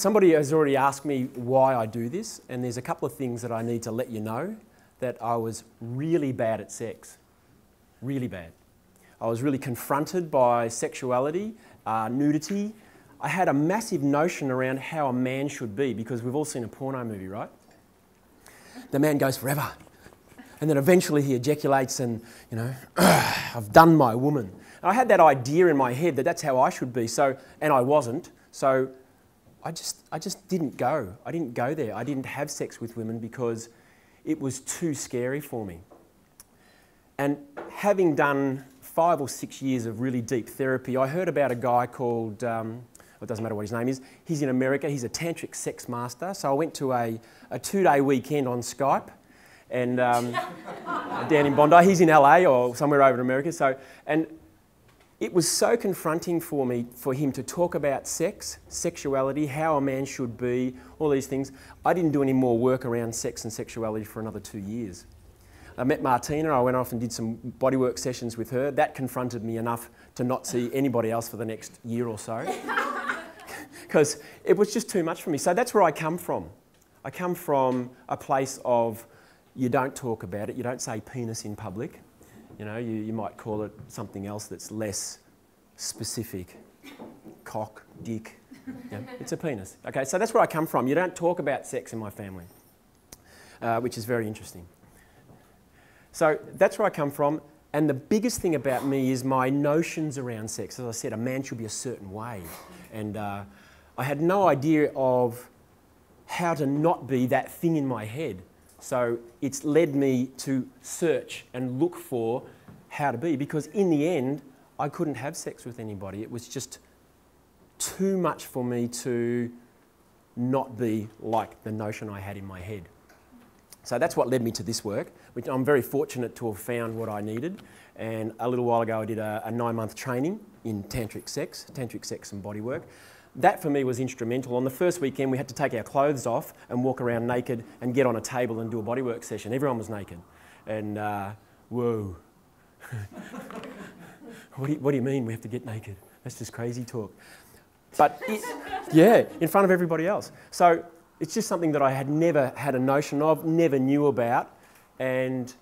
somebody has already asked me why I do this, and there's a couple of things that I need to let you know. That I was really bad at sex, really bad. I was really confronted by sexuality, nudity. I had a massive notion around how a man should be, because we've all seen a porno movie, right? The man goes forever, and then eventually he ejaculates and, you know, I've done my woman. And I had that idea in my head that that's how I should be, so, and I wasn't, so I just didn't go. I didn't go there. I didn't have sex with women because it was too scary for me. And having done 5 or 6 years of really deep therapy, I heard about a guy called, it doesn't matter what his name is, he's in America, he's a Tantric sex master. So I went to a 2-day weekend on Skype, and down in Bondi. He's in LA or somewhere over in America. So, and it was so confronting for me, for him to talk about sex, sexuality, how a man should be, all these things. I didn't do any more work around sex and sexuality for another 2 years. I met Martina, I went off and did some bodywork sessions with her. That confronted me enough to not see anybody else for the next year or so. Because it was just too much for me. So that's where I come from. I come from a place of, you don't talk about it, you don't say penis in public. You know, you might call it something else that's less specific. Cock, dick. Yeah, it's a penis. Okay, so that's where I come from. You don't talk about sex in my family, which is very interesting. So that's where I come from. And the biggest thing about me is my notions around sex. As I said, a man should be a certain way. And I had no idea of how to not be that thing in my head. So it's led me to search and look for how to be, because in the end, I couldn't have sex with anybody. It was just too much for me to not be like the notion I had in my head. So that's what led me to this work, which I'm very fortunate to have found what I needed. And a little while ago, I did a 9-month training in Tantric sex and bodywork. That for me was instrumental. On the first weekend, we had to take our clothes off and walk around naked and get on a table and do a bodywork session. Everyone was naked. And whoa. What do you mean we have to get naked? That's just crazy talk. But yeah, in front of everybody else. So it's just something that I had never had a notion of, never knew about. And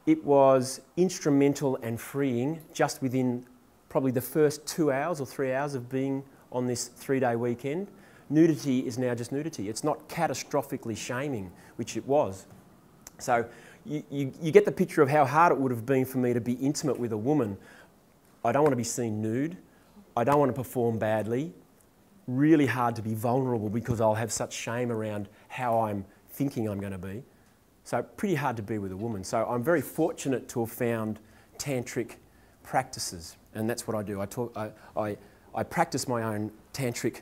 it was instrumental and freeing just within probably the first 2 hours or 3 hours of being on this 3-day weekend. Nudity is now just nudity. It's not catastrophically shaming, which it was. So you get the picture of how hard it would have been for me to be intimate with a woman. I don't want to be seen nude. I don't want to perform badly. Really hard to be vulnerable because I'll have such shame around how I'm thinking I'm going to be. So pretty hard to be with a woman. So I'm very fortunate to have found tantric practices, and that's what I do. I practice my own tantric,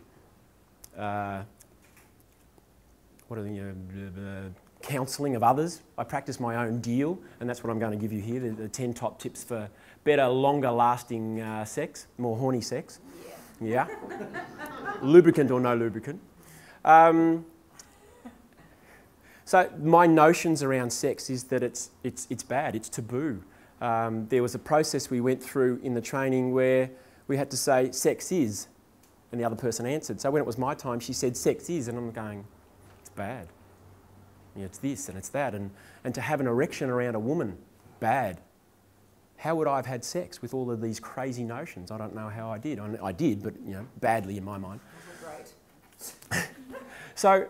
counselling of others. I practice my own deal, and that's what I'm going to give you here, the 10 top tips for better, longer lasting sex, more horny sex. Yeah. Lubricant or no lubricant. So my notions around sex is that it's bad, it's taboo. There was a process we went through in the training where we had to say, sex is, and the other person answered. So when it was my time, she said, sex is, and I'm going, it's bad. You know, it's this and it's that. And to have an erection around a woman, bad. How would I have had sex with all of these crazy notions? I don't know how I did. I did, but you know, badly in my mind. Great. So,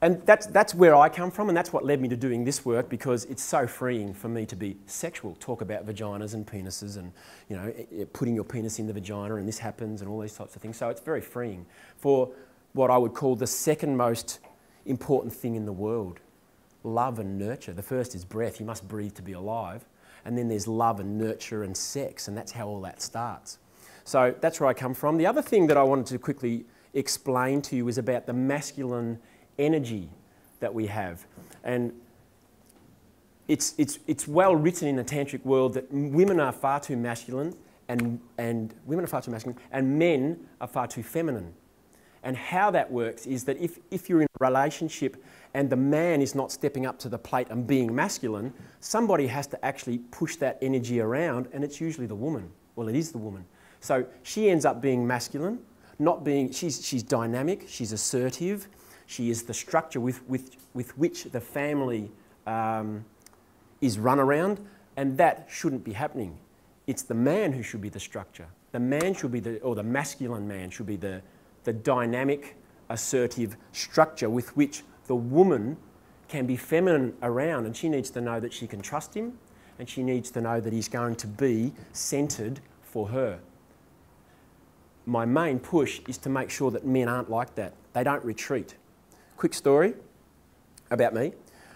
and that's where I come from, and that's what led me to doing this work, because it's so freeing for me to be sexual, talk about vaginas and penises and, you know, putting your penis in the vagina and this happens and all these types of things. So it's very freeing for what I would call the second most important thing in the world, love and nurture. The first is breath. You must breathe to be alive. And then there's love and nurture and sex, and that's how all that starts. So that's where I come from. The other thing that I wanted to quickly explain to you is about the masculine energy that we have. And it's well written in the tantric world that women are far too masculine and women are far too masculine and men are far too feminine. And how that works is that if you're in a relationship and the man is not stepping up to the plate and being masculine, somebody has to actually push that energy around, and it's usually the woman. Well, it is the woman. So she ends up being masculine. she's dynamic, she's assertive, she is the structure with which the family is run around, and that shouldn't be happening. It's the man who should be the structure. The man should be the masculine man should be the dynamic, assertive structure with which the woman can be feminine around, and she needs to know that she can trust him, and she needs to know that he's going to be centred for her. My main push is to make sure that men aren't like that. They don't retreat. Quick story about me.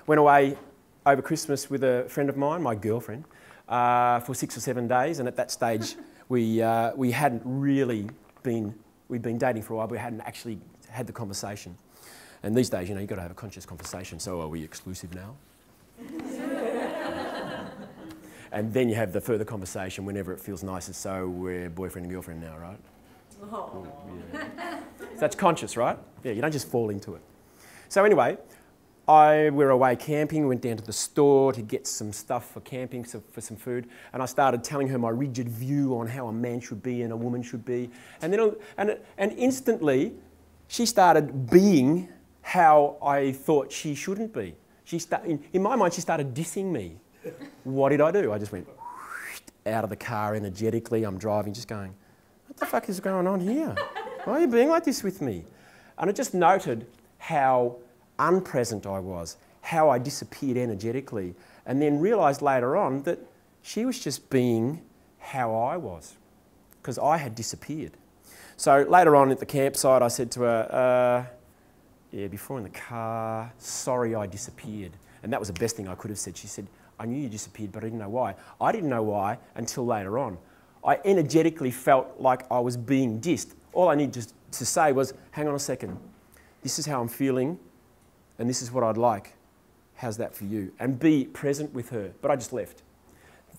Went away over Christmas with a friend of mine, my girlfriend, for 6 or 7 days, and at that stage we hadn't really been, we'd been dating for a while, but we hadn't actually had the conversation. And these days, you know, you've got to have a conscious conversation. So are we exclusive now? And then you have the further conversation whenever it feels nicer. So we're boyfriend and girlfriend now, right? Oh. Yeah. So that's conscious, right? Yeah, you don't just fall into it. So anyway, we were away camping, went down to the store to get some stuff for camping, for some food, and I started telling her my rigid view on how a man should be and a woman should be. And then, and instantly, she started being how I thought she shouldn't be. In my mind, she started dissing me. What did I do? I just went out of the car energetically. I'm driving, just going, what the fuck is going on here? Why are you being like this with me? And I just noted how unpresent I was, how I disappeared energetically, and then realised later on that she was just being how I was, because I had disappeared. So later on at the campsite, I said to her, before in the car, sorry I disappeared. And that was the best thing I could have said. She said, I knew you disappeared, but I didn't know why. I didn't know why until later on. I energetically felt like I was being dissed. All I needed to say was, hang on a second, this is how I'm feeling, and this is what I'd like. How's that for you? And be present with her. But I just left.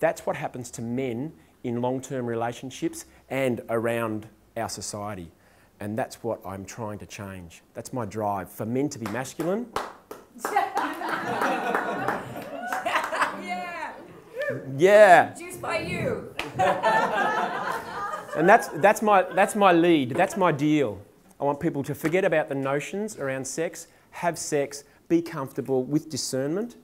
That's what happens to men in long-term relationships and around our society. And that's what I'm trying to change. That's my drive, for men to be masculine. Yeah. Juiced by you. And that's my lead. That's my deal. I want people to forget about the notions around sex, have sex, be comfortable with discernment,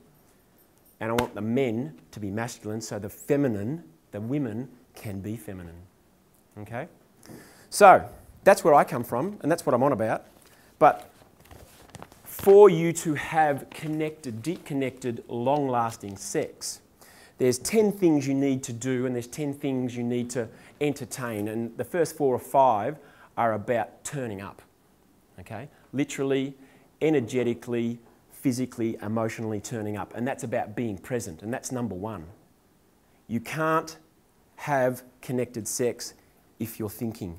and I want the men to be masculine so the feminine, the women, can be feminine. Okay? So, that's where I come from, and that's what I'm on about. But for you to have connected, deep connected, long-lasting sex, there's 10 things you need to do, and there's 10 things you need to entertain. And the first 4 or 5 are about turning up. Okay? Literally, energetically, physically, emotionally turning up. And that's about being present, and that's number 1. You can't have connected sex if you're thinking.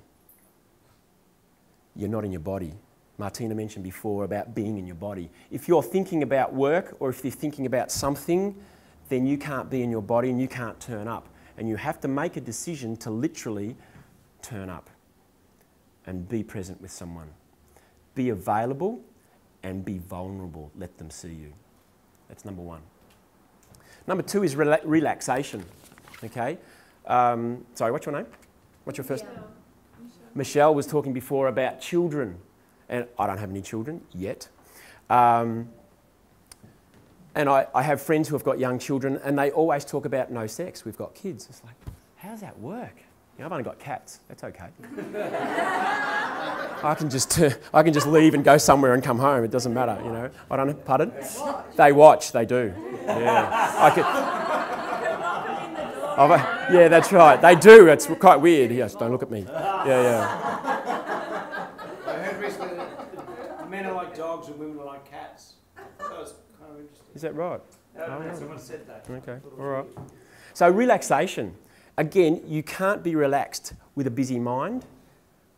You're not in your body. Martina mentioned before about being in your body. If you're thinking about work, or if you're thinking about something, then you can't be in your body and you can't turn up. And you have to make a decision to literally turn up and be present with someone. Be available and be vulnerable. Let them see you. That's number 1. Number 2 is relaxation. Okay? Sorry, what's your name? What's your first name? Michelle was talking before about children. And I don't have any children yet. And I have friends who have got young children, and they always talk about no sex. We've got kids. It's like, how does that work? You know, I've only got cats. That's okay. I can just leave and go somewhere and come home. It doesn't matter, you know. I don't know. Pardon? They watch. They do. Yeah. Yeah, that's right. They do. It's quite weird. Yes, don't look at me. Yeah. I heard recently that men are like dogs and women are like cats. So it's kind of interesting. Is that right? Someone said that. Okay, all right. So relaxation. Again, you can't be relaxed with a busy mind,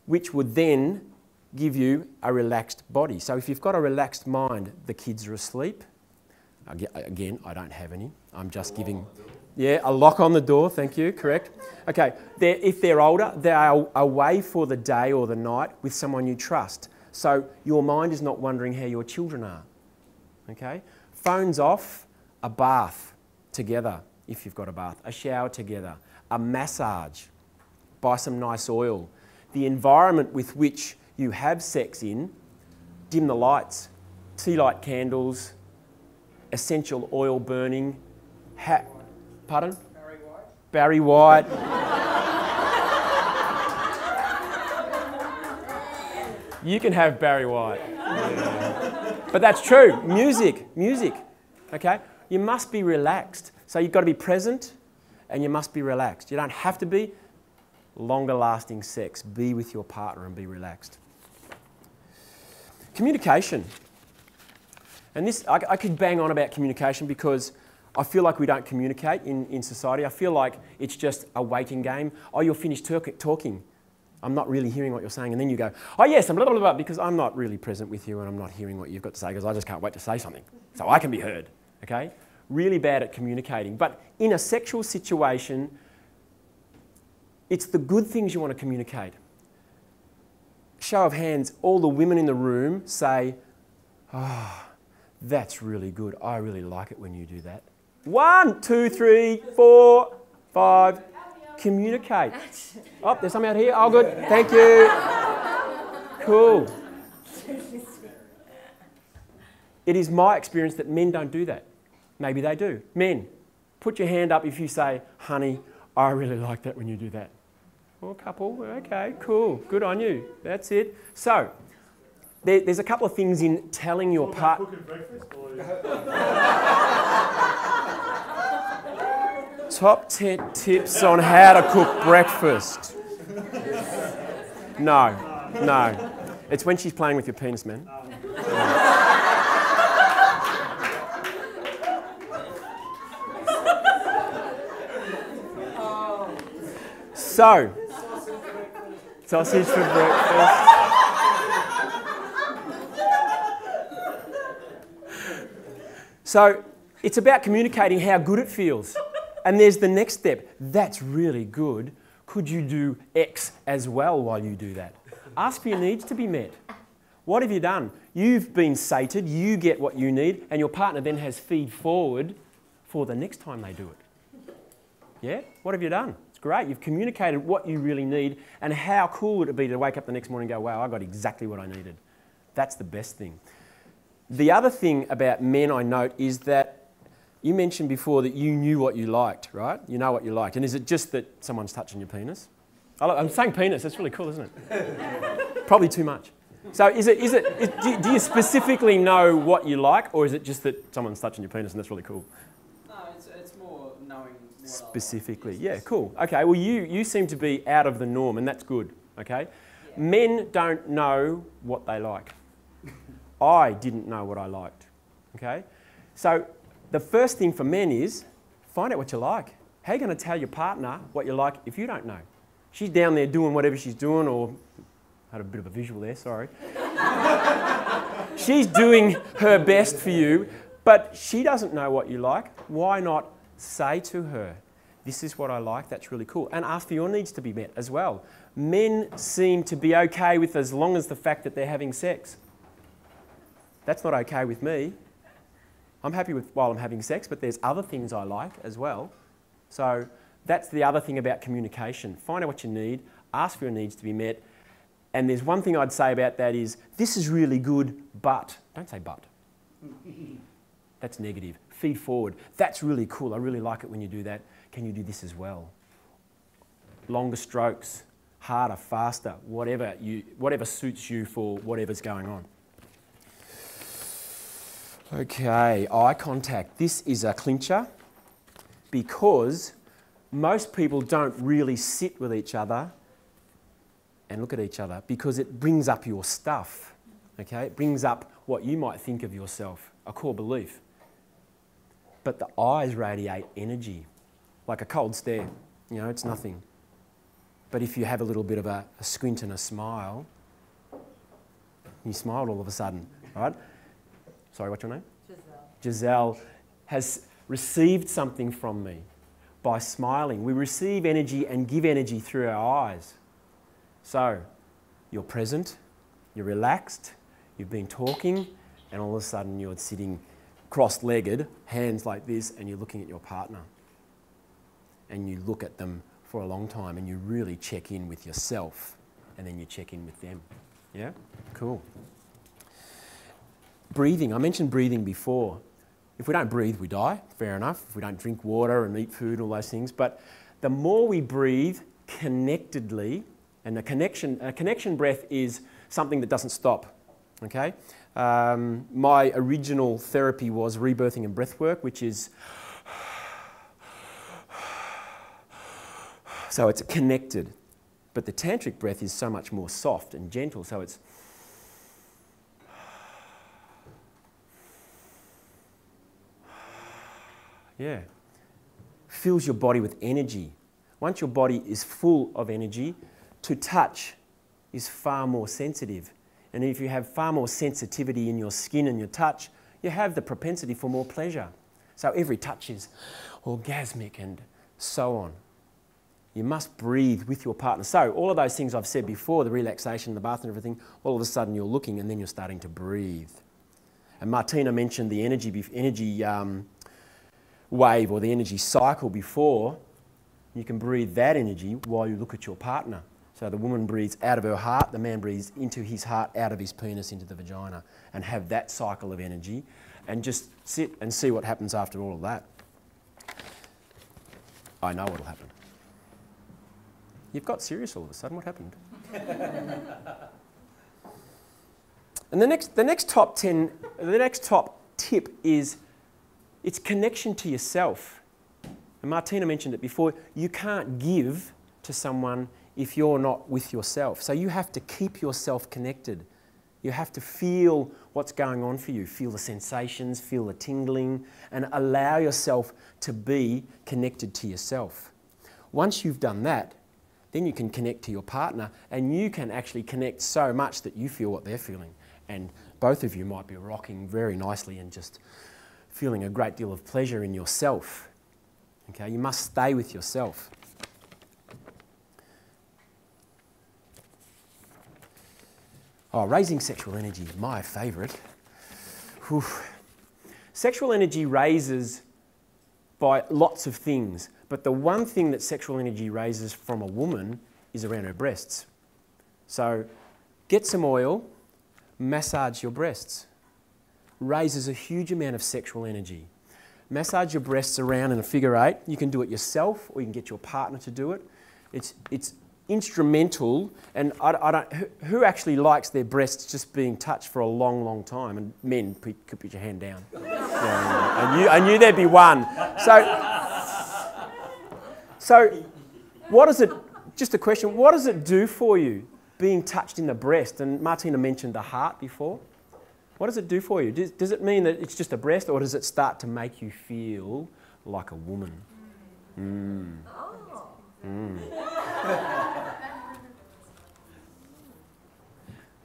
which would then give you a relaxed body. So if you've got a relaxed mind, the kids are asleep. Again, I don't have any. I'm just giving... Yeah, a lock on the door, thank you, correct. Okay, if they're older, they are away for the day or the night with someone you trust. So your mind is not wondering how your children are. Okay? Phones off, a bath together, if you've got a bath, a shower together, a massage, buy some nice oil, the environment with which you have sex in, dim the lights, tea light candles, essential oil burning, pardon? Barry White. Barry White. You can have Barry White. Yeah. But that's true. Music. Okay? You must be relaxed. So you've got to be present and you must be relaxed. You don't have to be. Longer lasting sex. Be with your partner and be relaxed. Communication. And this, I could bang on about communication because I feel like we don't communicate in society. I feel like it's just a waiting game. Oh, you're finished talking. I'm not really hearing what you're saying. And then you go, oh yes, I'm blah, blah, blah, because I'm not really present with you and I'm not hearing what you've got to say because I just can't wait to say something so I can be heard. Okay? Really bad at communicating. But in a sexual situation, it's the good things you want to communicate. Show of hands, all the women in the room say, oh, that's really good. I really like it when you do that. 1, 2, 3, 4, 5. Communicate. Oh, there's some out here. Oh, good. Thank you. Cool. It is my experience that men don't do that. Maybe they do. Men, put your hand up if you say, honey, I really like that when you do that. Or a couple. Okay, cool. Good on you. That's it. So, there's a couple of things in telling your partner. Top 10 tips on how to cook breakfast. No. It's when she's playing with your penis, man. So, sausage for breakfast. So, it's about communicating how good it feels. And there's the next step. That's really good. Could you do X as well while you do that? Ask for your needs to be met. What have you done? You've been sated, you get what you need, and your partner then has feed forward for the next time they do it. Yeah? What have you done? It's great. You've communicated what you really need, and how cool would it be to wake up the next morning and go, wow, I got exactly what I needed. That's the best thing. The other thing about men I note is that you mentioned before that you knew what you liked, right? You know what you liked. And is it just that someone's touching your penis? I'm saying penis. That's really cool, isn't it? Probably too much. So do you specifically know what you like, or is it just that someone's touching your penis and that's really cool? No, it's more knowing what specifically. I like. Yeah, cool. Okay, well, you seem to be out of the norm, and that's good, okay? Yeah. Men don't know what they like. I didn't know what I liked, okay? So the first thing for men is find out what you like. How are you going to tell your partner what you like if you don't know? She's down there doing whatever she's doing, or I had a bit of a visual there, sorry. She's doing her best for you, but she doesn't know what you like. Why not say to her, this is what I like, that's really cool, and ask for your needs to be met as well. Men seem to be okay with as long as the fact that they're having sex. That's not okay with me. I'm happy with while I'm having sex, but there's other things I like as well. So that's the other thing about communication. Find out what you need, ask for your needs to be met. And there's one thing I'd say about that is, this is really good, but. Don't say but. That's negative. Feed forward. That's really cool. I really like it when you do that. Can you do this as well? Longer strokes, harder, faster, whatever suits you for whatever's going on. Okay, eye contact. This is a clincher because most people don't really sit with each other and look at each other because it brings up your stuff, okay? It brings up what you might think of yourself, a core belief. But the eyes radiate energy, like a cold stare. You know, it's nothing. But if you have a little bit of a squint and a smile, you smiled all of a sudden, right? Sorry, what's your name? Giselle has received something from me by smiling. We receive energy and give energy through our eyes. So, you're present, you're relaxed, you've been talking, and all of a sudden you're sitting cross-legged, hands like this, and you're looking at your partner. And you look at them for a long time and you really check in with yourself and then you check in with them. Yeah? Cool. Breathing. I mentioned breathing before. If we don't breathe, we die. Fair enough. If we don't drink water and eat food and all those things. But the more we breathe connectedly, and a connection breath is something that doesn't stop. Okay? My original therapy was rebirthing and breath work, which is... So it's connected. But the tantric breath is so much more soft and gentle, so it's... Yeah. Fills your body with energy. Once your body is full of energy, to touch is far more sensitive. And if you have far more sensitivity in your skin and your touch, you have the propensity for more pleasure. So every touch is orgasmic and so on. You must breathe with your partner. So all of those things I've said before, the relaxation, the bath and everything, all of a sudden you're looking and then you're starting to breathe. And Martina mentioned the energy wave or the energy cycle before. You can breathe that energy while you look at your partner. So the woman breathes out of her heart, the man breathes into his heart, out of his penis, into the vagina, and have that cycle of energy and just sit and see what happens after all of that. I know what'll happen. You've got serious all of a sudden. What happened? And the next top tip is it's connection to yourself. And Martina mentioned it before. You can't give to someone if you're not with yourself. So you have to keep yourself connected. You have to feel what's going on for you. Feel the sensations, feel the tingling, and allow yourself to be connected to yourself. Once you've done that, then you can connect to your partner, and you can actually connect so much that you feel what they're feeling. And both of you might be rocking very nicely and just feeling a great deal of pleasure in yourself. Okay, you must stay with yourself. Oh, raising sexual energy, my favourite. Whew. Sexual energy raises by lots of things, but the one thing that sexual energy raises from a woman is around her breasts. So get some oil, massage your breasts. Raises a huge amount of sexual energy. Massage your breasts around in a figure eight. You can do it yourself or you can get your partner to do it. It's instrumental, and who actually likes their breasts just being touched for a long, long time? And men, could put your hand down. Yeah, I knew there'd be one. So what does it, just a question, what does it do for you, being touched in the breast? And Martina mentioned the heart before. What does it do for you? Does it mean that it's just a breast, or does it start to make you feel like a woman?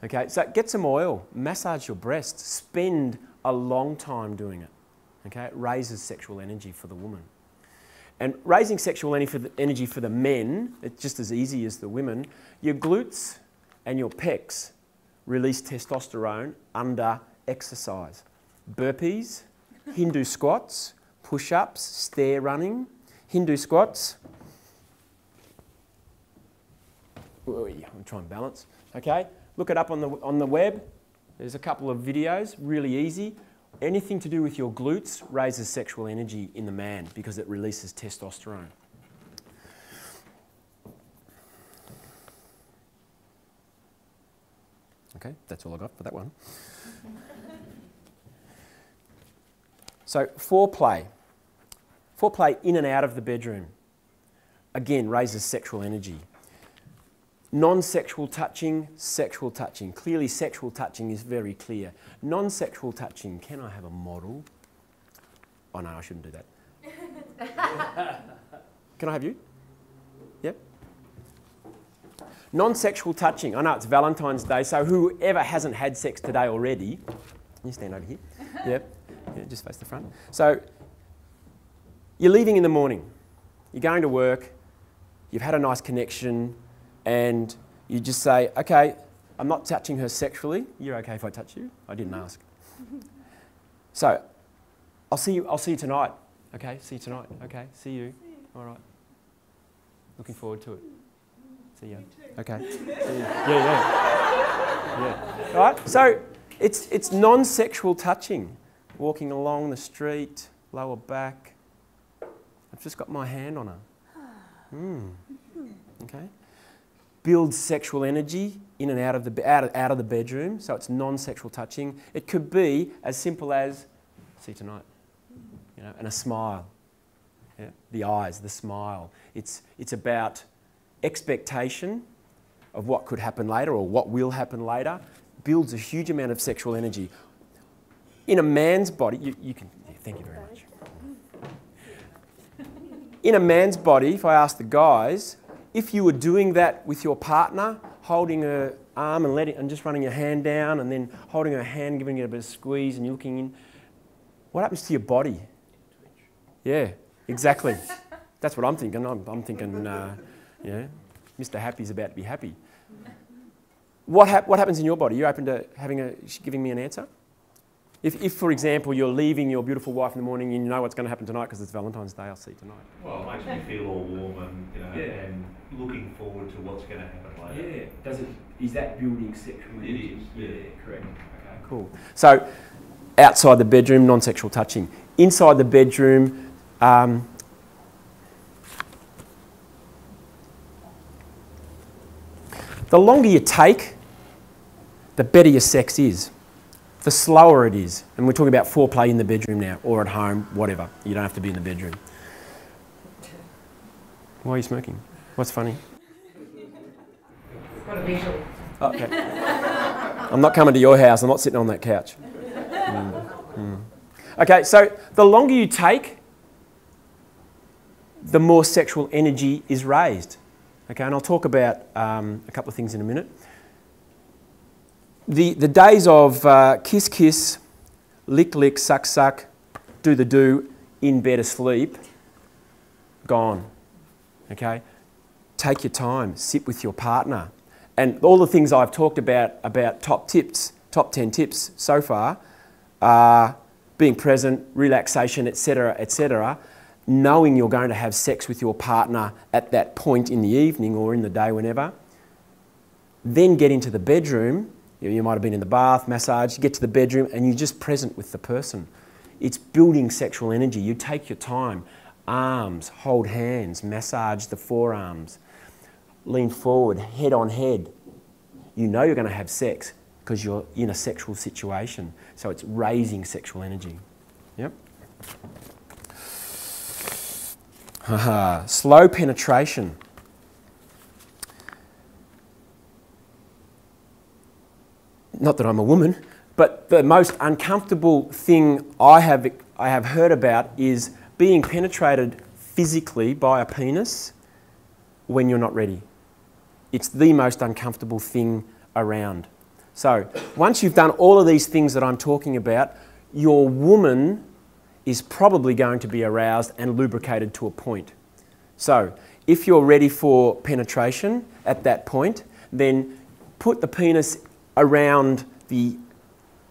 Okay, so get some oil, massage your breasts, spend a long time doing it. Okay, it raises sexual energy for the woman. And raising sexual energy for the men, it's just as easy as the women. Your glutes and your pecs release testosterone under exercise. Burpees, Hindu squats, push-ups, stair running, Hindu squats. I'm trying to balance. Okay, look it up on the web. There's a couple of videos, really easy. Anything to do with your glutes raises sexual energy in the man because it releases testosterone. Okay, that's all I got for that one. So foreplay. Foreplay in and out of the bedroom. Again, raises sexual energy. Non-sexual touching, sexual touching. Clearly sexual touching is very clear. Non-sexual touching, can I have a model? Oh no, I shouldn't do that. Can I have you? Yep. Non-sexual touching. I know it's Valentine's Day, so whoever hasn't had sex today already, you stand over here. Yep. Yeah, just face the front. So you're leaving in the morning. You're going to work. You've had a nice connection. And you just say, okay, I'm not touching her sexually. You're okay if I touch you? I didn't ask. So, I'll see you tonight. Okay, see you tonight. Okay, see you. All right. Looking forward to it. See ya. Okay. Yeah. All right. So it's non-sexual touching. Walking along the street, lower back. I've just got my hand on her. Okay. Builds sexual energy in and out of the bedroom. So it's non-sexual touching. It could be as simple as see you tonight. You know, and a smile. Yeah? The eyes, the smile. It's about expectation of what could happen later or what will happen later. Builds a huge amount of sexual energy. In a man's body, you can, thank you very much. In a man's body, if I ask the guys, if you were doing that with your partner, holding her arm and just running your hand down and then holding her hand, giving it a bit of squeeze and you're looking in, what happens to your body? Yeah, exactly. That's what I'm thinking. I'm thinking, yeah, Mr. Happy's about to be happy. What happens in your body? You're open to giving me an answer? If, for example, you're leaving your beautiful wife in the morning and you know what's going to happen tonight because it's Valentine's Day, I'll see you tonight. Well, it makes me feel all warm and, and looking forward to what's going to happen later. Yeah. Is that building sexual energy? It is. Yeah, correct. Okay, cool. So, outside the bedroom, non-sexual touching. Inside the bedroom, the longer you take, the better your sex is. The slower it is. And we're talking about foreplay in the bedroom now, or at home, whatever. You don't have to be in the bedroom. Why are you smoking? What's funny? Got a visual. Okay. I'm not coming to your house. I'm not sitting on that couch. Okay, so the longer you take, the more sexual energy is raised. Okay, and I'll talk about a couple of things in a minute. The days of kiss, kiss, lick, lick, suck, suck, do the do, in bed asleep, gone. Okay? Take your time, sit with your partner. And all the things I've talked about top 10 tips so far, are being present, relaxation, etc., etc., knowing you're going to have sex with your partner at that point in the evening or in the day, whenever. Then get into the bedroom. You might have been in the bath, massage, you get to the bedroom and you're just present with the person. It's building sexual energy. You take your time. Arms, hold hands, massage the forearms. Lean forward, head on head. You know you're going to have sex because you're in a sexual situation. So it's raising sexual energy. Yep. Slow penetration. Not that I'm a woman, but the most uncomfortable thing I have heard about is being penetrated physically by a penis when you're not ready. It's the most uncomfortable thing around. So once you've done all of these things that I'm talking about, your woman is probably going to be aroused and lubricated to a point. So if you're ready for penetration at that point, then put the penis around I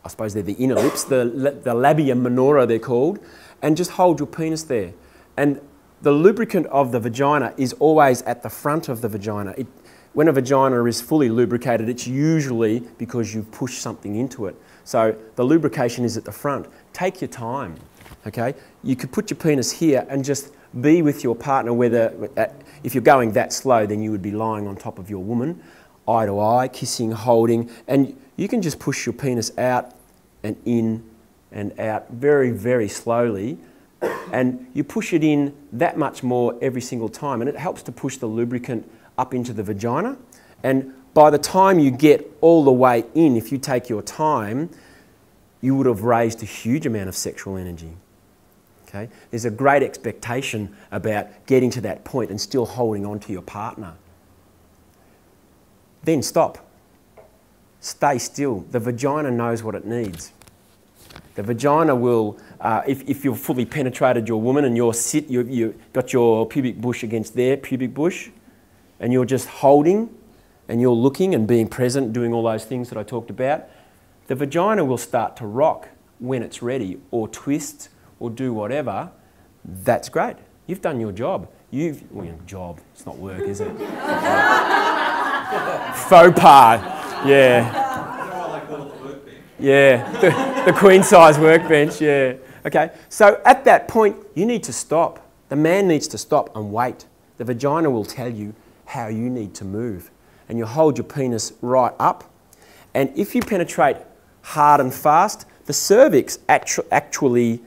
suppose they're the inner lips, the labia minora they're called, and just hold your penis there. And the lubricant of the vagina is always at the front of the vagina. When a vagina is fully lubricated, it's usually because you've pushed something into it. So the lubrication is at the front. Take your time, okay? You could put your penis here and just be with your partner, if you're going that slow, then you would be lying on top of your woman, eye to eye, kissing, holding, and you can just push your penis out and in and out very, very slowly, and you push it in that much more every single time, and it helps to push the lubricant up into the vagina. And by the time you get all the way in, if you take your time, you would have raised a huge amount of sexual energy. Okay? There's a great expectation about getting to that point and still holding on to your partner. Then stop. Stay still. The vagina knows what it needs. The vagina will, if you've fully penetrated your woman and you've got your pubic bush against their pubic bush, and you're just holding and you're looking and being present, doing all those things that I talked about, the vagina will start to rock when it's ready, or twist, or do whatever. That's great. You've done your job. Job. It's not work, is it? Faux pas. Yeah. Yeah, the queen size workbench, yeah. Okay, so at that point, you need to stop. The man needs to stop and wait. The vagina will tell you how you need to move. And you hold your penis right up. And if you penetrate hard and fast, the cervix actually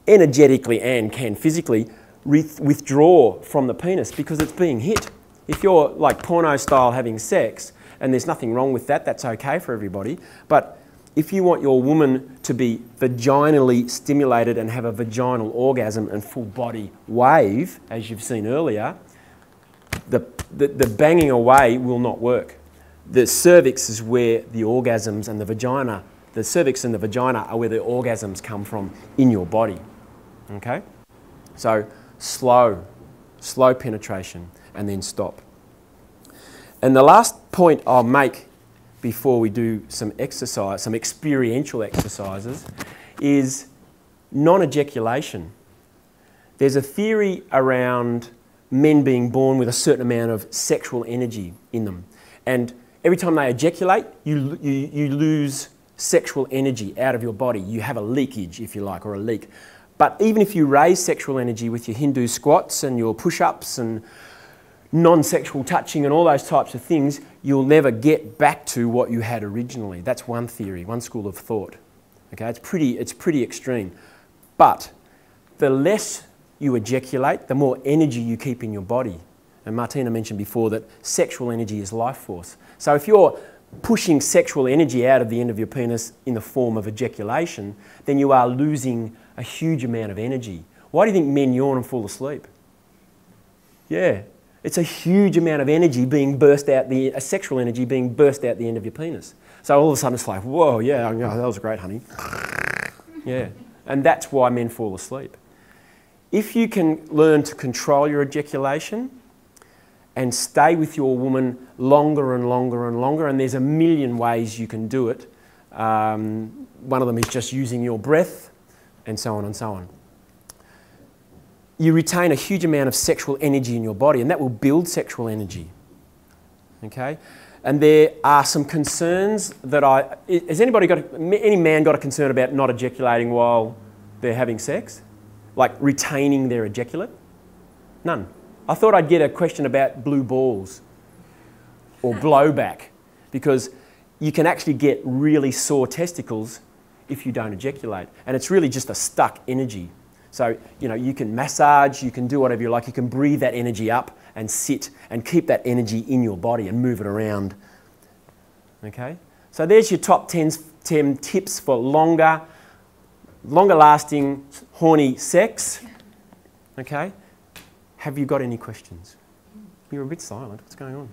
energetically and can physically withdraw from the penis because it's being hit. If you're like porno style having sex, and there's nothing wrong with that, that's okay for everybody, but if you want your woman to be vaginally stimulated and have a vaginal orgasm and full body wave, as you've seen earlier, the banging away will not work. The cervix is where the orgasms and the vagina, the cervix and the vagina are where the orgasms come from in your body. Okay? So slow penetration and then stop. And the last point I'll make before we do some exercise, some experiential exercises, is non-ejaculation. There's a theory around men being born with a certain amount of sexual energy in them. And every time they ejaculate, you lose sexual energy out of your body. You have a leakage, if you like, or a leak. But even if you raise sexual energy with your Hindu squats and your push-ups and non-sexual touching and all those types of things, you'll never get back to what you had originally. That's one theory, one school of thought. Okay, it's pretty extreme. But the less you ejaculate, the more energy you keep in your body. And Martina mentioned before that sexual energy is life force. So if you're pushing sexual energy out of the end of your penis in the form of ejaculation, then you are losing a huge amount of energy. Why do you think men yawn and fall asleep? Yeah. It's a huge amount of energy being burst out, sexual energy being burst out the end of your penis. So all of a sudden it's like, whoa, yeah, that was great, honey. Yeah, and that's why men fall asleep. If you can learn to control your ejaculation and stay with your woman longer and longer and longer, and there's a million ways you can do it. One of them is just using your breath, and so on and so on. You retain a huge amount of sexual energy in your body, and that will build sexual energy. Okay? And there are some concerns that has any man got a concern about not ejaculating while they're having sex? Like retaining their ejaculate? None. I thought I'd get a question about blue balls or blowback, because you can actually get really sore testicles if you don't ejaculate. And it's really just a stuck energy. So, you know, you can massage, you can do whatever you like, you can breathe that energy up and sit and keep that energy in your body and move it around. Okay? So there's your top 10 tips for longer lasting, horny sex. Okay? Have you got any questions? You're a bit silent. What's going on?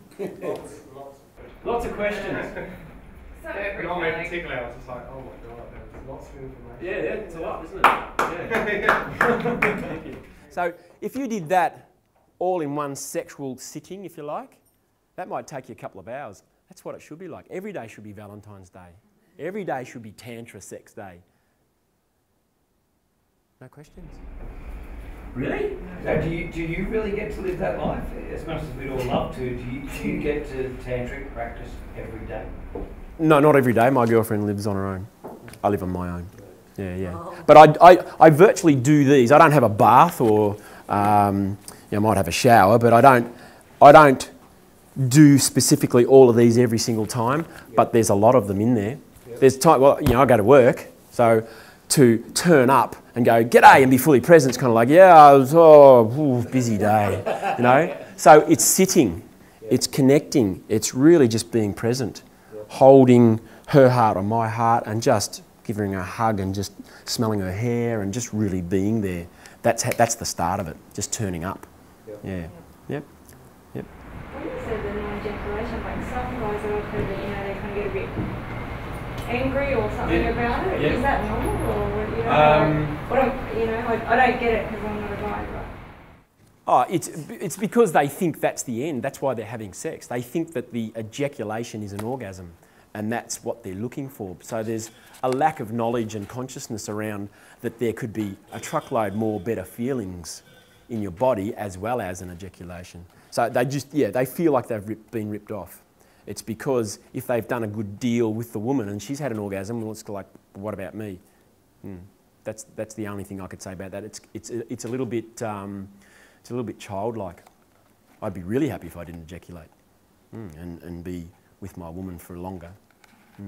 Lots of questions. So not me particularly, I was just like, oh my god, there's lots of information. Yeah, it's a lot, isn't it? Yeah. Thank you. So if you did that all in one sexual sitting, if you like, that might take you a couple of hours. That's what it should be like. Every day should be Valentine's Day. Every day should be Tantra Sex Day. No questions? Really? So do you really get to live that life? As much as we'd all love to, do you get to tantric practice every day? No, not every day. My girlfriend lives on her own. I live on my own. Yeah. But I virtually do these. I don't have a bath or, I might have a shower, but I don't do specifically all of these every single time, but there's a lot of them in there. There's time, I go to work, so to turn up and go, g'day, and be fully present, it's kind of like, busy day, So it's sitting, it's connecting, it's really just being present, holding her heart on my heart and just giving her a hug and just smelling her hair and just really being there. That's the start of it, just turning up. Yeah. Yep. When you said the non-ejaculation, like some guys that I've heard that, they kind of get a bit angry or something about it. Is that normal, or I don't get it because I'm not a guy. But it's because they think that's the end. That's why they're having sex. They think that the ejaculation is an orgasm, and that's what they're looking for. So there's a lack of knowledge and consciousness around that there could be a truckload more better feelings in your body as well as an ejaculation. So they feel like they've been ripped off. It's because if they've done a good deal with the woman and she's had an orgasm, well, it's like, what about me? That's the only thing I could say about that. It's a little bit childlike. I'd be really happy if I didn't ejaculate and be with my woman for longer. So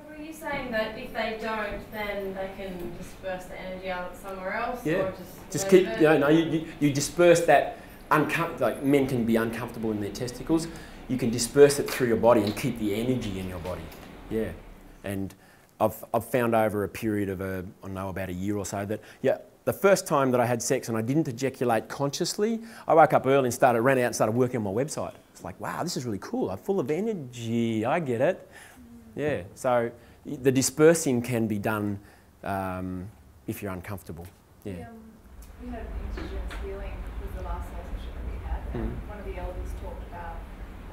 were you saying that if they don't, then they can disperse the energy out somewhere else? Yeah. Or just keep. You disperse that. Like men can be uncomfortable in their testicles. You can disperse it through your body and keep the energy in your body. Yeah. And I've found over a period of about a year or so that the first time that I had sex and I didn't ejaculate consciously, I woke up early and ran out and started working on my website. It's like, wow, this is really cool. I'm full of energy. I get it. Yeah. So the dispersing can be done if you're uncomfortable. Yeah. We had an indigenous healing was the last soul session that we had, and one of the elders talked about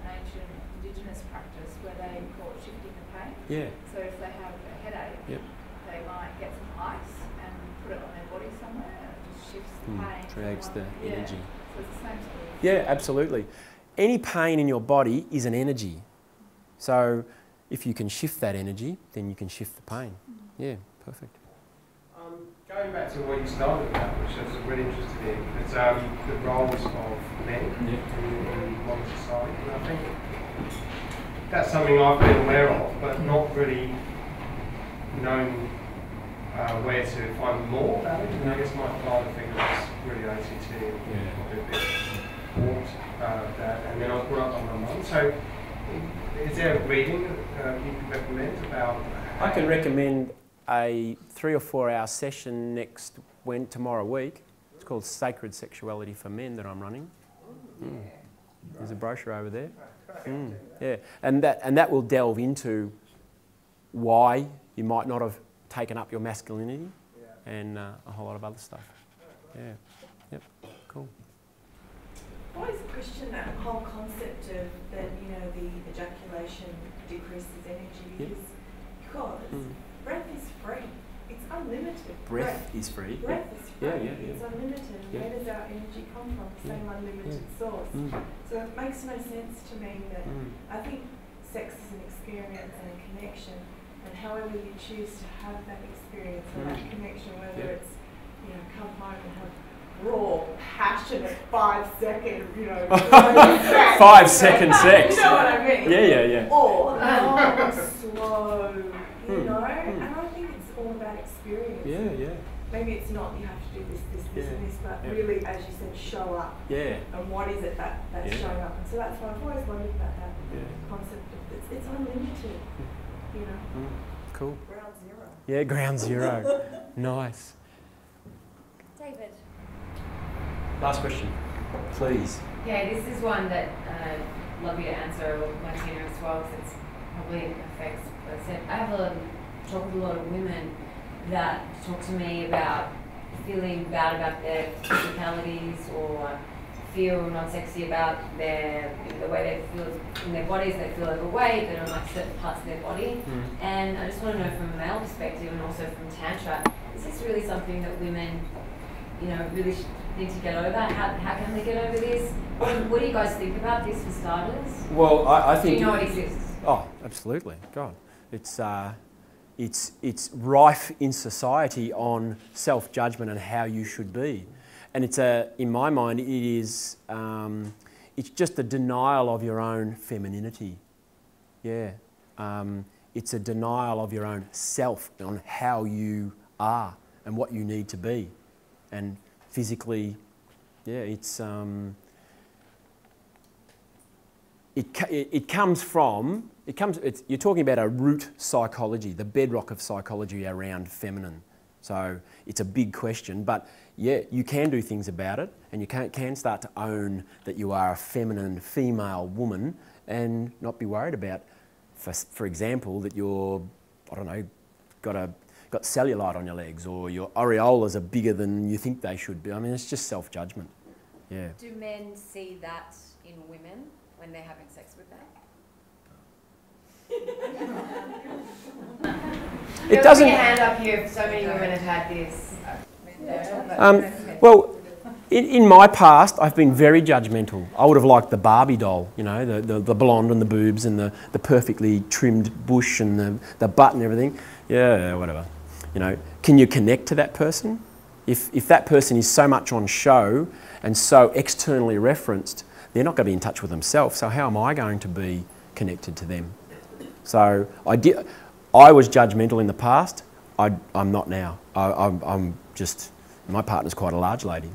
an ancient indigenous practice where they call it shifting the pain. Yeah. So if they have a headache, they might get some ice and put it on their body somewhere, and it just shifts the pain. Drags the energy. So it's the same sort of. Yeah, absolutely. Any pain in your body is an energy. So if you can shift that energy, then you can shift the pain. Yeah, perfect. Going back to what you started about, which I was really interested in, it's the roles of men in modern society. And I think that's something I've been aware of, but not really known where to find more about it. And I guess my father figure was really OCT and probably a bit warped that. And then I was brought up by my mum. So is there a reading you could recommend about? I can recommend a 3 or 4 hour session tomorrow week. It's called Sacred Sexuality for Men that I'm running. There's a brochure over there. Yeah, and that will delve into why you might not have taken up your masculinity and a whole lot of other stuff. Yeah, yep, cool. I always question that whole concept of that, the ejaculation decreases energy because breath is free. It's unlimited. Breath is free. Breath is free. Yeah. It's unlimited. And where does our energy come from? The same unlimited source. So it makes no sense to me that I think sex is an experience and a connection, and however you choose to have that experience and that connection, whether it's come home and have raw, passionate 5-second, 5-second sex. You know what I mean? Yeah. Or slow, and I think it's all about experience. Yeah. Maybe it's not you have to do this, and this, but really, as you said, show up. Yeah. And what is it that's showing up? And so that's why I've always wondered about that concept of it's unlimited, Cool. Ground zero. Yeah, ground zero. Nice. David. Last question, please. Yeah, this is one that I'd love you to answer, or Martina as well, because it's probably affects. I have talk with a lot of women that talk to me about feeling bad about their physicalities or feel not sexy about the way they feel in their bodies. They feel overweight, they don't like certain parts of their body. And I just want to know from a male perspective and also from Tantra, is this really something that women, really need to get over? How can they get over this? What do you guys think about this for starters? Well, I think... Do you know it exists? Oh, absolutely. God. It's rife in society on self-judgment and how you should be. And in my mind, it's just a denial of your own femininity. Yeah. It's a denial of your own self on how you are and what you need to be. And physically, you're talking about a root psychology, the bedrock of psychology around feminine. So it's a big question, but you can do things about it, and you can start to own that you are a feminine female woman and not be worried about, for example, that you're, got cellulite on your legs, or your areolas are bigger than you think they should be. I mean, it's just self-judgment. Yeah. Do men see that in women when they're having sex with them? It doesn't. Put your hand up here if so many women have had this. Well, In my past, I've been very judgmental. I would have liked the Barbie doll, you know, the blonde and the boobs and the perfectly trimmed bush and the butt and everything. Yeah, whatever. You know, can you connect to that person? If that person is so much on show and so externally referenced, they're not going to be in touch with themselves. So how am I going to be connected to them? So I was judgmental in the past. I'm not now. I'm just, my partner's quite a large lady.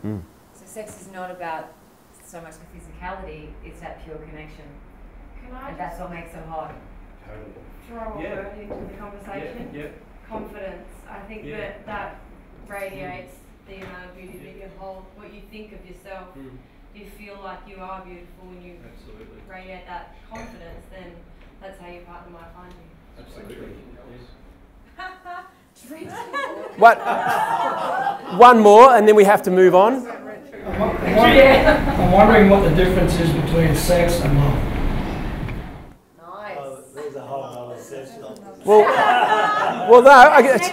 Mm. So sex is not about so much the physicality, it's that pure connection. And that's what makes it hot. Totally. Throw a word into the conversation. Yeah. Confidence. I think that radiates the amount of beauty that you hold, what you think of yourself. You feel like you are beautiful when you radiate that confidence, then that's how your partner might find you. Absolutely. What? One more and then we have to move on. I'm wondering what the difference is between sex and love. Nice. There's a whole other session. Well, no. It's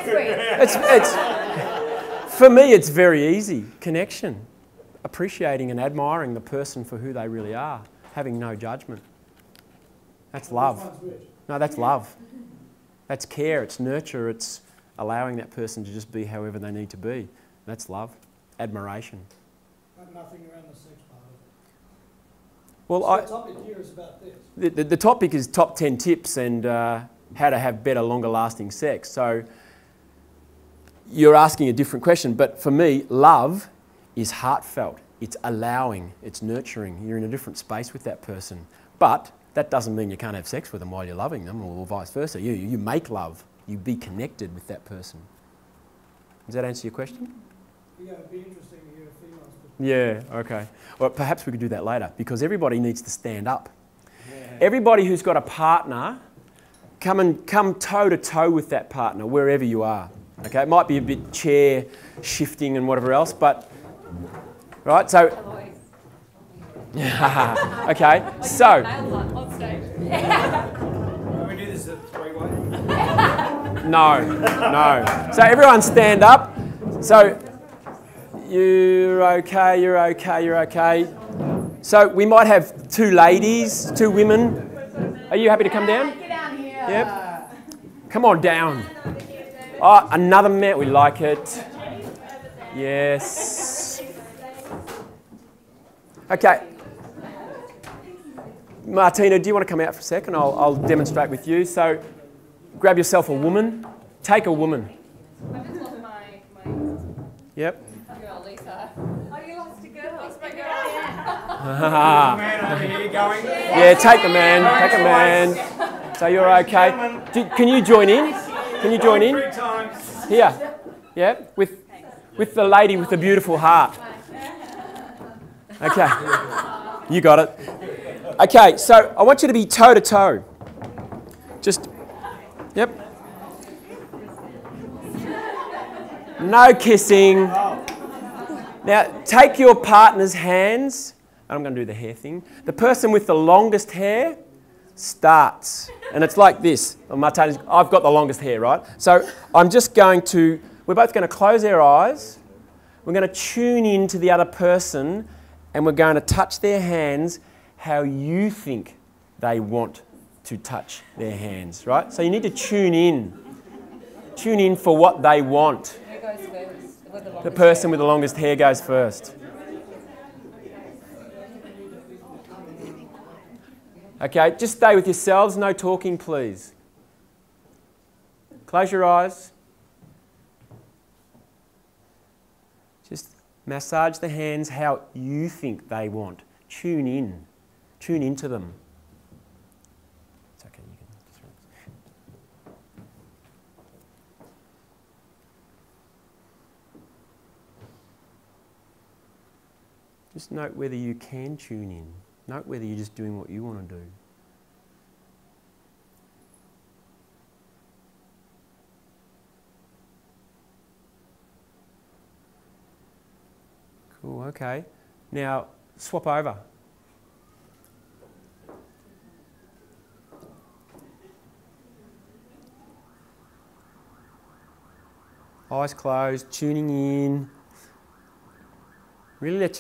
for me. It's very easy. Connection, appreciating and admiring the person for who they really are, having no judgment. That's love. No, that's love. That's care. It's nurture. It's allowing that person to just be however they need to be. That's love. Admiration. But nothing around the sex part of it. Well, So the topic here is about this. The topic is top 10 tips and how to have better, longer lasting sex. So you're asking a different question, but for me, love is heartfelt. It's allowing, it's nurturing. You're in a different space with that person. But that doesn't mean you can't have sex with them while you're loving them, or vice versa. You make love. You be connected with that person. Does that answer your question? Yeah, it'd be interesting to hear a female's perspective. Yeah, okay. Well, perhaps we could do that later, because everybody needs to stand up. Everybody who's got a partner, come toe to toe with that partner wherever you are. Okay, it might be a bit chair shifting and whatever else, but right. So, okay. So, On stage. Can we do this a three-way? no. So everyone stand up. So you're okay. You're okay. You're okay. So we might have two ladies, two women. Are you happy to come down? Get down here. Yep. Come on down. Oh, another man. We like it. Yes. Okay. Martina, do you want to come out for a second? I'll demonstrate with you. So grab yourself a woman. Take a woman. I just lost my Yep. girl, Lisa. Oh, you lost a girl. Lost my girl. Man over here going. Yeah, take the man. Take a man. So you're okay. Can you join in? Can you join in? 3 times. Here. Yeah, with the lady with the beautiful heart. Okay. You got it. Okay, so I want you to be toe to toe. Just, yep. No kissing. Now, take your partner's hands. I'm going to do the hair thing. The person with the longest hair starts. And it's like this. I've got the longest hair, right? So I'm just going to, we're both going to close our eyes. We're going to tune in to the other person and we're going to touch their hands how you think they want to touch their hands, right? So you need to tune in. Tune in for what they want. Who goes first? The person with the longest hair goes first. Okay, just stay with yourselves. No talking, please. Close your eyes. Just massage the hands how you think they want. Tune in. Tune into them. It's okay, you can just note whether you can tune in. Note whether you're just doing what you want to do. Cool, okay. Now, swap over. Eyes closed, tuning in. Really let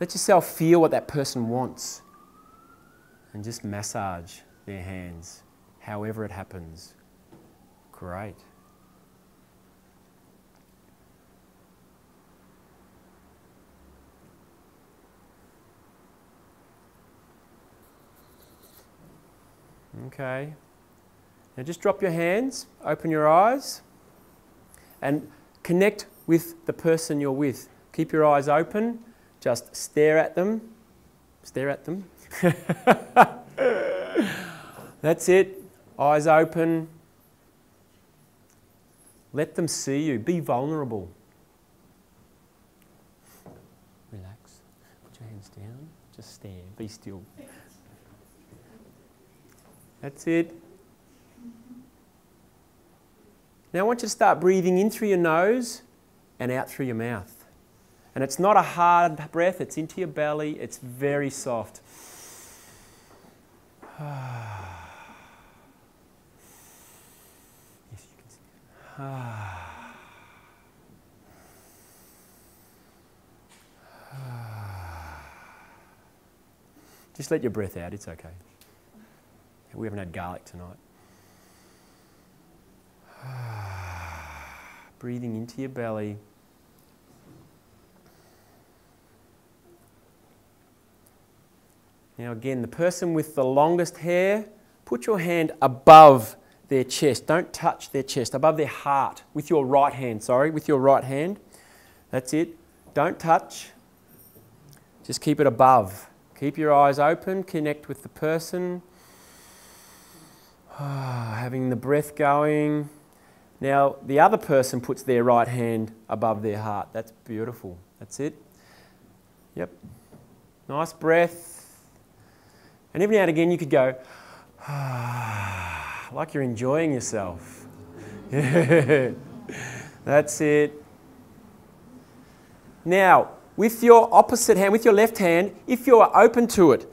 yourself feel what that person wants. And just massage their hands, however it happens. Great. Okay. Now just drop your hands, open your eyes, and connect with the person you're with. Keep your eyes open, just stare at them. Stare at them. That's it. Eyes open. Let them see you. Be vulnerable. Relax. Put your hands down. Just stare. Be still. That's it. Now I want you to start breathing in through your nose and out through your mouth. And it's not a hard breath, it's into your belly, it's very soft. Yes, you can see. Just let your breath out, it's okay. We haven't had garlic tonight. Breathing into your belly. Now again, the person with the longest hair, put your hand above their chest. Don't touch their chest, above their heart. With your right hand, with your right hand. That's it. Don't touch. Just keep it above. Keep your eyes open, connect with the person. Having the breath going. Now, the other person puts their right hand above their heart. That's beautiful. That's it. Yep. Nice breath. And every now and again you could go, like you're enjoying yourself. That's it. Now, with your opposite hand, with your left hand, if you're open to it,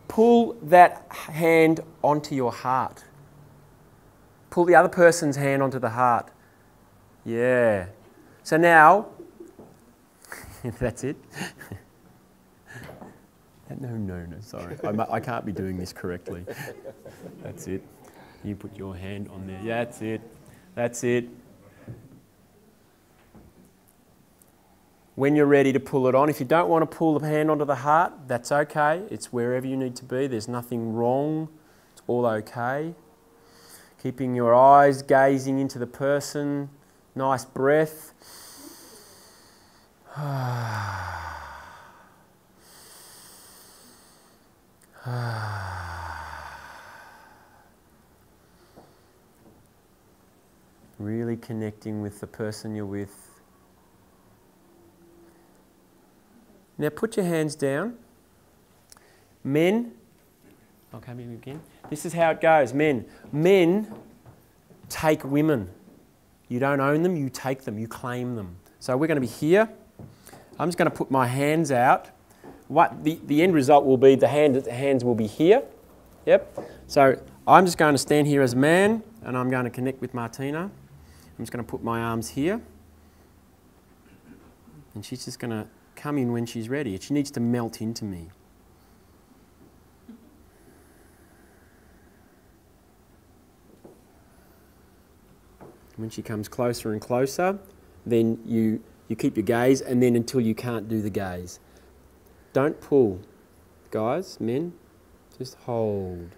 pull that hand onto your heart. Pull the other person's hand onto the heart. Yeah. So now, that's it. No, sorry. I can't be doing this correctly. That's it. You put your hand on there. Yeah, that's it. That's it. When you're ready to pull it on, if you don't want to pull the hand onto the heart, that's okay. It's wherever you need to be. There's nothing wrong. It's all okay. Keeping your eyes gazing into the person. Nice breath. Really connecting with the person you're with. Now put your hands down. Men, I'll come in again. This is how it goes, men. Men take women. You don't own them, you take them, you claim them. So we're going to be here. I'm just going to put my hands out. What the end result will be, the hands will be here. Yep. So I'm just going to stand here as a man and I'm going to connect with Martina. I'm just going to put my arms here. And she's just going to come in when she's ready. She needs to melt into me. When she comes closer and closer, then you keep your gaze, and then until you can't do the gaze. Don't pull, guys, men, just hold.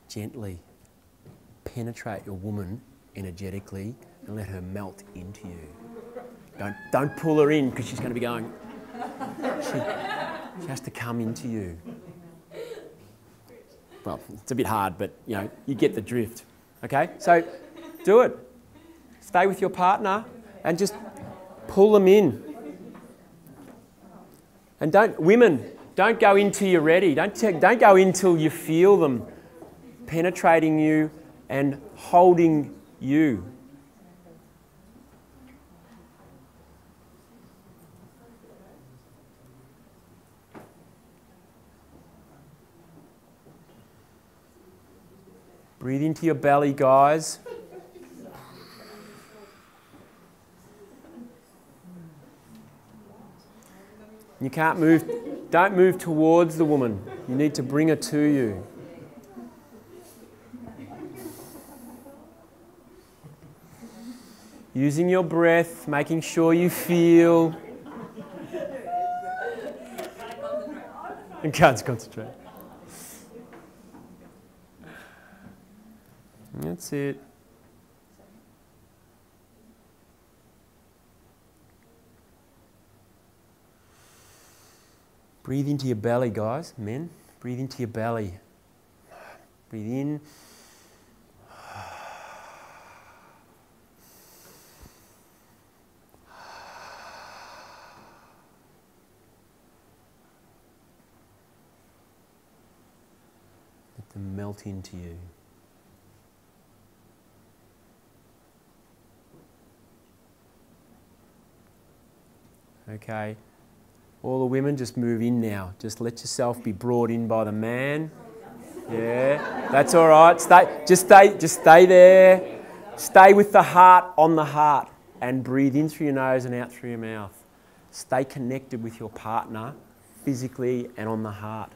Gently penetrate your woman energetically and let her melt into you. Don't pull her in because she's going to be going. She has to come into you. Well, it's a bit hard, but you know, you get the drift. Okay? So do it. Stay with your partner and just pull them in. And women, don't go in till you're ready. Don't go in till you feel them penetrating you and holding you. Breathe into your belly, guys. You can't move, don't move towards the woman. You need to bring her to you. Using your breath, making sure you feel. You can't concentrate. That's it. Breathe into your belly, guys, men. Breathe into your belly. Breathe in. Let them melt into you. Okay. All the women, just move in now. Just let yourself be brought in by the man. Yeah, that's all right. Just stay there. Stay with the heart on the heart and breathe in through your nose and out through your mouth. Stay connected with your partner physically and on the heart.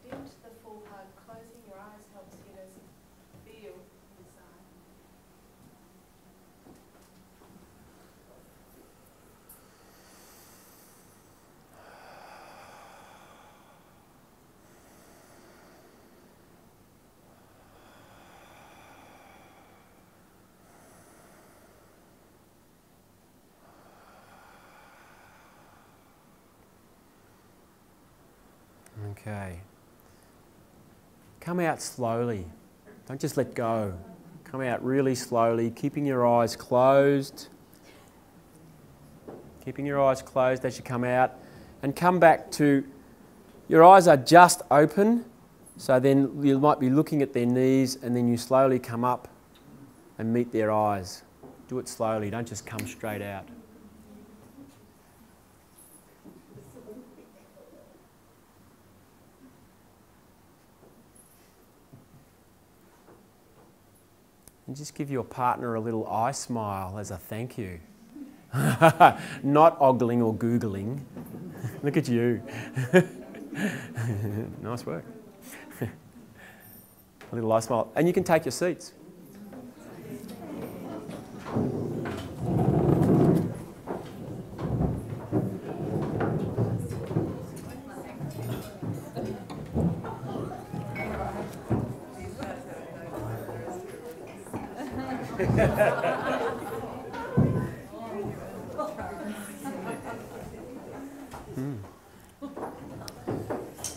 Into the full hug, closing your eyes helps you to feel inside. Okay. Come out slowly. Don't just let go. Come out really slowly, keeping your eyes closed. Keeping your eyes closed as you come out. And come back to, your eyes are just open, so then you might be looking at their knees and then you slowly come up and meet their eyes. Do it slowly, don't just come straight out. And just give your partner a little eye smile as a thank you. Not ogling or googling. Look at you. Nice work. A little eye smile. And you can take your seats.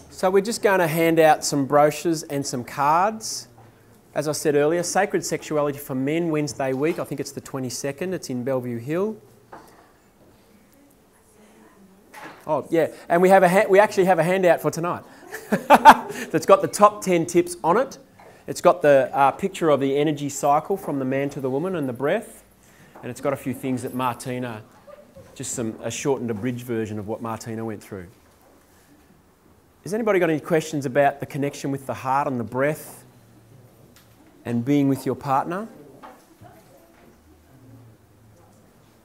So we're just going to hand out some brochures and some cards. As I said earlier, Sacred Sexuality for Men, Wednesday week. I think it's the 22nd. It's in Bellevue Hill. Oh, yeah. And we actually have a handout for tonight that's got the top 10 tips on it. It's got the picture of the energy cycle from the man to the woman and the breath. And it's got a few things that Martina, just a shortened, abridged version of what Martina went through. Has anybody got any questions about the connection with the heart and the breath and being with your partner.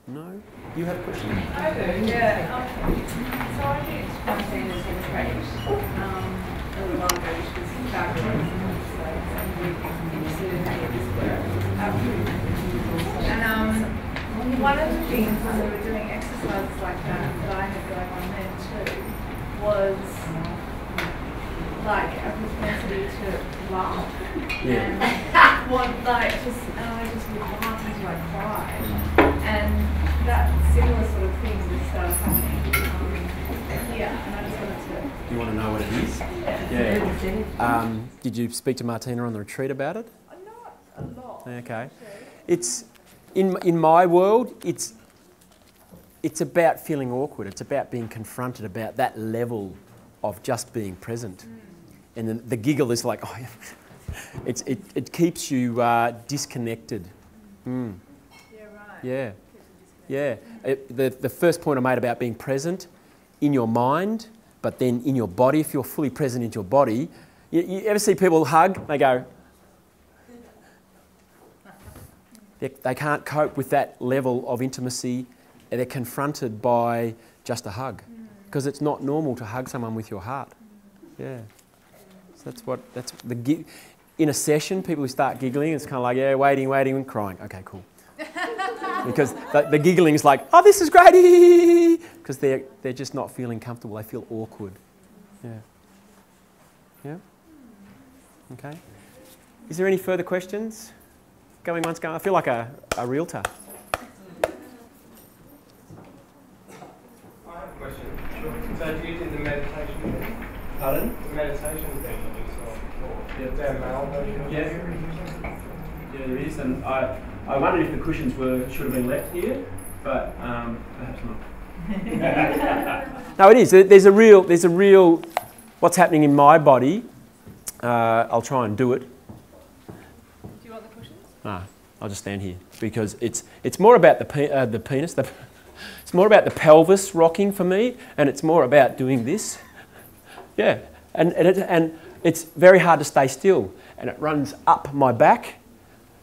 No? You have a question? I do, yeah. So I did Martina's retreat a little while ago, which was fabulous. So I'm really interested in how this works. And one of the things when we were doing exercises like that I had going on then too was like a propensity to laugh. Yeah. And one like I just would laugh until I cried. And that similar sort of things that started happening. Yeah, and I just wanted to. Do you want to know what it is? Yeah. Did you speak to Martina on the retreat about it? Not a lot. Okay. It's in my world. It's about feeling awkward. It's about being confronted about that level of just being present. And then the giggle is like, oh, it keeps you disconnected. Mm. Yeah, right. Yeah, yeah. The first point I made about being present in your mind, but then in your body. If you're fully present in your body, you ever see people hug? They go. They can't cope with that level of intimacy. And they're confronted by just a hug, because it's not normal to hug someone with your heart. Yeah. So that's the in a session, people who start giggling, it's kind of like, yeah, waiting, and crying. Okay, cool. Because the giggling is like, oh, this is great, because they're just not feeling comfortable. They feel awkward. Yeah. Yeah. Okay. Is there any further questions? Going once, going. I feel like a realtor. So do you do the meditation thing? Pardon? The meditation thing that we saw before. Is there a male version? Yeah, there is. And I wondered if the cushions should have been left here, but perhaps not. No, it is. There's a real. What's happening in my body? I'll try and do it. Do you want the cushions? No, I'll just stand here because it's more about the penis. It's more about the pelvis rocking for me, and it's more about doing this. Yeah, and it's very hard to stay still, and it runs up my back,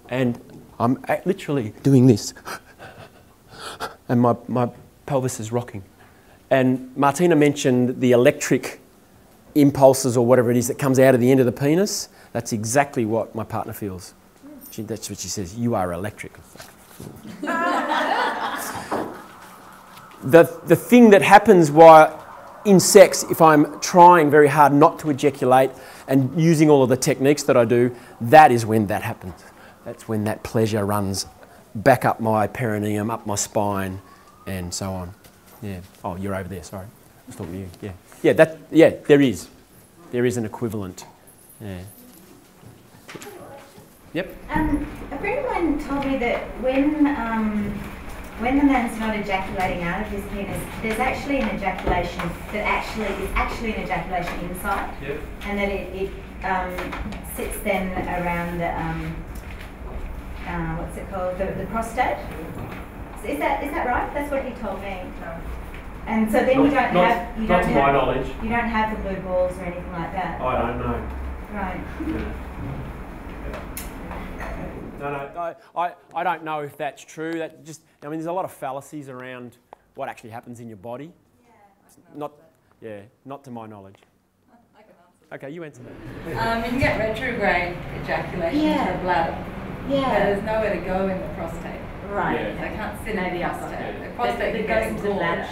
and I'm literally doing this, and my pelvis is rocking. And Martina mentioned the electric impulses or whatever it is that comes out of the end of the penis. That's exactly what my partner feels. That's what she says. You are electric. The thing that happens while in sex, if I'm trying very hard not to ejaculate and using all of the techniques that I do, that is when that happens. That's when that pleasure runs back up my perineum, up my spine, and so on. Yeah. Oh, you're over there. Sorry, I was talking to you. Yeah. Yeah. There is. There is an equivalent. Yeah. Yep. A friend of mine told me that when the man's not ejaculating out of his penis, there's actually an ejaculation that is actually an ejaculation inside, yep. And that it sits then around the what's it called, the prostate. So is that right? That's what he told me. No. And so then you don't have my knowledge. You don't have the blue balls or anything like that. I don't know. Right. No, I don't know if that's true. There's a lot of fallacies around what actually happens in your body. Yeah. Not to my knowledge. I can answer. Okay, you answer that. You can get retrograde ejaculation into the bladder. Yeah. But there's nowhere to go in the prostate. Right. Yeah. So I can't sit in the prostate. Yeah. The prostate That gets goes into the bladder.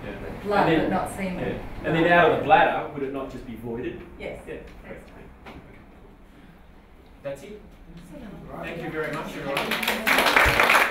with blood, but not semen. Yeah. And then out of the bladder, would it not just be voided? Yes. Yeah. That's it. Thank you very much, everyone.